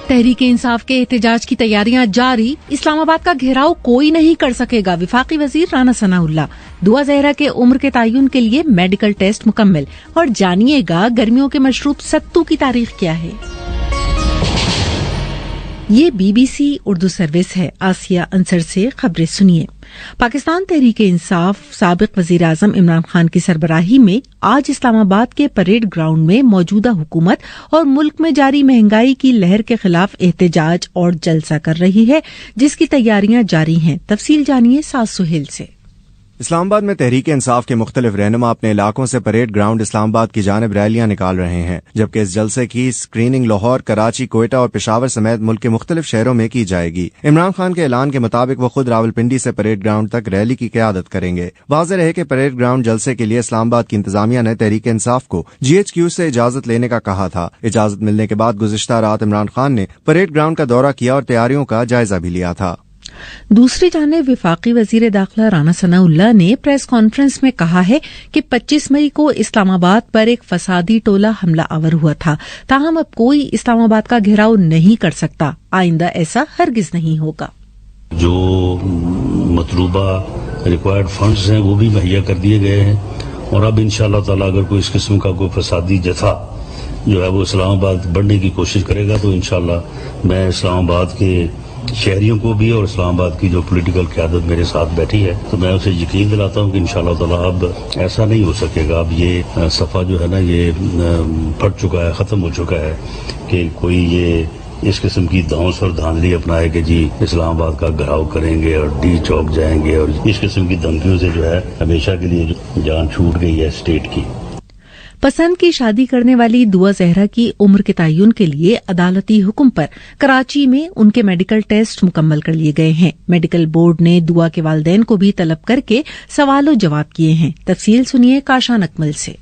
تحریک انصاف کے احتجاج کی تیاریاں جاری، اسلام آباد کا گھیراؤ کوئی نہیں کر سکے گا، وفاقی وزیر رانا ثناء اللہ۔ دعا زہرا کے عمر کے تعین کے لیے میڈیکل ٹیسٹ مکمل، اور جانیے گا گرمیوں کے مشروب ستو کی تاریخ کیا ہے۔ یہ BBC اردو سروس ہے۔ آسیہ انصر سے خبریں سنیے۔ پاکستان تحریک انصاف سابق وزیر اعظم عمران خان کی سربراہی میں آج اسلام آباد کے پریڈ گراؤنڈ میں موجودہ حکومت اور ملک میں جاری مہنگائی کی لہر کے خلاف احتجاج اور جلسہ کر رہی ہے، جس کی تیاریاں جاری ہیں۔ تفصیل جانیے ساز سہیل سے۔ اسلام آباد میں تحریک انصاف کے مختلف رہنما اپنے علاقوں سے پریڈ گراؤنڈ اسلام آباد کی جانب ریلیاں نکال رہے ہیں، جبکہ اس جلسے کی اسکریننگ لاہور، کراچی، کوئٹہ اور پشاور سمیت ملک کے مختلف شہروں میں کی جائے گی۔ عمران خان کے اعلان کے مطابق وہ خود راولپنڈی سے پریڈ گراؤنڈ تک ریلی کی قیادت کریں گے۔ واضح رہے کہ پریڈ گراؤنڈ جلسے کے لیے اسلام آباد کی انتظامیہ نے تحریک انصاف کو GHQ سے اجازت لینے کا کہا تھا۔ اجازت ملنے کے بعد گزشتہ رات عمران خان نے پریڈ گراؤنڈ کا دورہ کیا اور تیاریوں کا جائزہ بھی لیا تھا۔ دوسری جانب وفاقی وزیر داخلہ رانا ثناء اللہ نے پریس کانفرنس میں کہا ہے کہ 25 مئی کو اسلام آباد پر ایک فسادی ٹولہ حملہ آور ہوا تھا، تاہم اب کوئی اسلام آباد کا گھیراؤ نہیں کر سکتا، آئندہ ایسا ہرگز نہیں ہوگا۔ جو مطلوبہ ریکوائرڈ فنڈز ہیں وہ بھی مہیا کر دیے گئے ہیں، اور اب انشاءاللہ تعالیٰ اگر کوئی اس قسم کا کوئی فسادی جتھا جو ہے وہ اسلام آباد بڑھنے کی کوشش کرے گا تو انشاءاللہ میں اسلام آباد کے شہریوں کو بھی اور اسلام آباد کی جو پولیٹیکل قیادت میرے ساتھ بیٹھی ہے تو میں اسے یقین دلاتا ہوں کہ انشاءاللہ تعالیٰ اب ایسا نہیں ہو سکے گا۔ اب یہ صفحہ جو ہے نا یہ پھٹ چکا ہے، ختم ہو چکا ہے کہ کوئی یہ اس قسم کی دھونس اور دھاندلی اپنائے کہ جی اسلام آباد کا گھراؤ کریں گے اور ڈی چوک جائیں گے، اور اس قسم کی دھمکیوں سے جو ہے ہمیشہ کے لیے جان چھوٹ گئی ہے اسٹیٹ کی۔ پسند کی شادی کرنے والی دعا زہرا کی عمر کے تعین کے لیے عدالتی حکم پر کراچی میں ان کے میڈیکل ٹیسٹ مکمل کر لیے گئے ہیں۔ میڈیکل بورڈ نے دعا کے والدین کو بھی طلب کر کے سوال و جواب کیے ہیں۔ تفصیل سنیے کاشان اکمل سے۔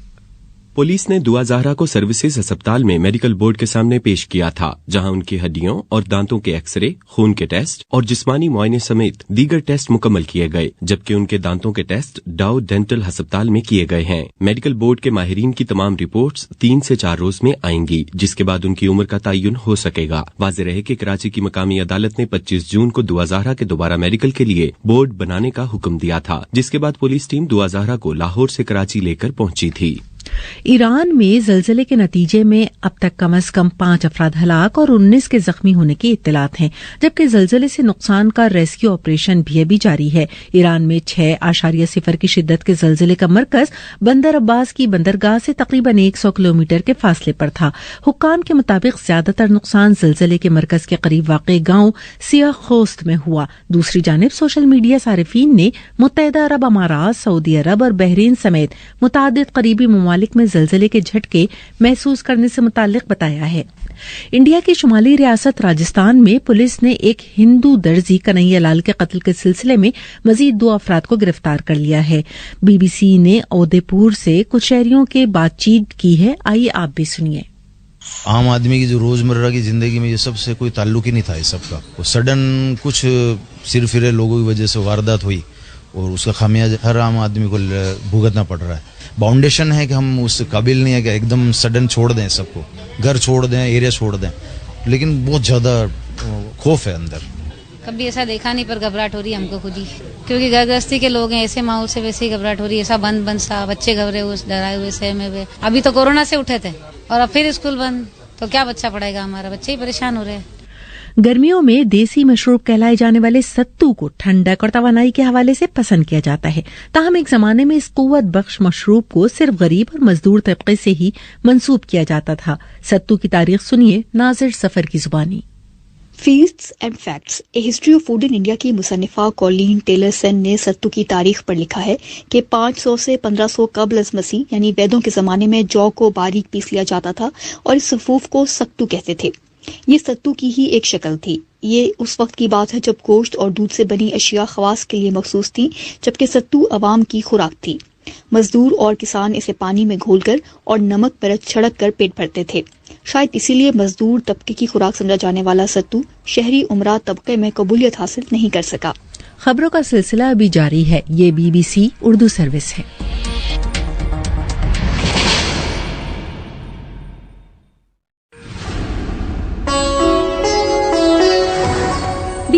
پولیس نے دعا زہرا کو سروسز ہسپتال میں میڈیکل بورڈ کے سامنے پیش کیا تھا، جہاں ان کی ہڈیوں اور دانتوں کے ایکس رے، خون کے ٹیسٹ اور جسمانی معائنے سمیت دیگر ٹیسٹ مکمل کیے گئے، جبکہ ان کے دانتوں کے ٹیسٹ ڈاؤ ڈینٹل ہسپتال میں کیے گئے ہیں۔ میڈیکل بورڈ کے ماہرین کی تمام رپورٹس 3 سے 4 روز میں آئیں گی، جس کے بعد ان کی عمر کا تعین ہو سکے گا۔ واضح رہے کہ کراچی کی مقامی عدالت نے 25 جون کو دعا زہرا کے دوبارہ میڈیکل کے لیے بورڈ بنانے کا حکم دیا تھا، جس کے بعد پولیس ٹیم دعا زہرا کو لاہور سے کراچی لے کر پہنچی تھی۔ ایران میں زلزلے کے نتیجے میں اب تک کم از کم 5 افراد ہلاک اور 19 کے زخمی ہونے کی اطلاعات ہیں، جبکہ زلزلے سے نقصان کا ریسکیو آپریشن بھی ابھی جاری ہے۔ ایران میں 6.0 کی شدت کے زلزلے کا مرکز بندر عباس کی بندرگاہ سے تقریباً 100 کلومیٹر کے فاصلے پر تھا۔ حکام کے مطابق زیادہ تر نقصان زلزلے کے مرکز کے قریب واقع گاؤں سیاہ خوست میں ہوا۔ دوسری جانب سوشل میڈیا صارفین نے متحدہ عرب امارات، سعودی عرب اور بحرین سمیت متعدد قریبی ممالک میں زلزلے کے جھٹکے محسوس کرنے سے متعلق بتایا ہے۔ انڈیا کی شمالی ریاست راجستھان میں پولیس نے ایک ہندو درزی کنہیا لال کے قتل کے سلسلے میں مزید 2 افراد کو گرفتار کر لیا ہے۔ BBC نے اودے پور سے کچھ شہریوں کے بات چیت کی ہے، آئیے آپ بھی سنیے۔ عام آدمی کی جو روزمرہ کی زندگی میں یہ سب سے کوئی تعلق ہی نہیں تھا، اس سب کا سڈن کچھ سر پھرے لوگوں کی وجہ سے واردات ہوئی اور اس کا خمیازہ ہر عام آدمی کو بھگتنا پڑ رہا ہے۔ باؤنڈیشن ہے کہ ہم اس قابل نہیں ہے کہ ایک دم سڈن چھوڑ دیں، سب کو گھر چھوڑ دیں، ایریا چھوڑ دیں، لیکن بہت زیادہ خوف ہے اندر۔ کبھی ایسا دیکھا نہیں پر گھبراہٹ ہو رہی ہے ہم کو خود ہی، کیونکہ گھر گرستی کے لوگ ہیں، ایسے ماحول سے ویسے ہی گھبراہٹ ہو رہی ہے، ایسا بند سا، بچے گھبرے ہوئے، ڈرائے ہوئے، سہمے ہوئے۔ ابھی تو کورونا سے اٹھے تھے اور اب پھر اسکول بند، تو کیا بچہ پڑھائے گا؟ ہمارا بچے ہی پریشان ہو رہے ہیں۔ گرمیوں میں دیسی مشروب کہلائے جانے والے ستو کو ٹھنڈک اور توانائی کے حوالے سے پسند کیا جاتا ہے، تاہم ایک زمانے میں اس قوت بخش مشروب کو صرف غریب اور مزدور طبقے سے ہی منسوب کیا جاتا تھا۔ ستو کی تاریخ سنیے ناظر سفر کی زبانی۔ Facets and facts a history of food in India کی مصنفہ کولین ٹیلرسن نے ستو کی تاریخ پر لکھا ہے کہ 500 سے 1500 قبل از مسیح یعنی ویدوں کے زمانے میں جو کو باریک پیس لیا جاتا تھا اور اس صفوف کو ستو کہتے تھے۔ یہ ستو کی ہی ایک شکل تھی۔ یہ اس وقت کی بات ہے جب گوشت اور دودھ سے بنی اشیاء خواص کے لیے مخصوص تھیں، جبکہ ستو عوام کی خوراک تھی۔ مزدور اور کسان اسے پانی میں گھول کر اور نمک مرچ چھڑک کر پیٹ بھرتے تھے۔ شاید اسی لیے مزدور طبقے کی خوراک سمجھا جانے والا ستو شہری عمرہ طبقے میں قبولیت حاصل نہیں کر سکا۔ خبروں کا سلسلہ ابھی جاری ہے، یہ BBC اردو سروس ہے۔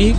1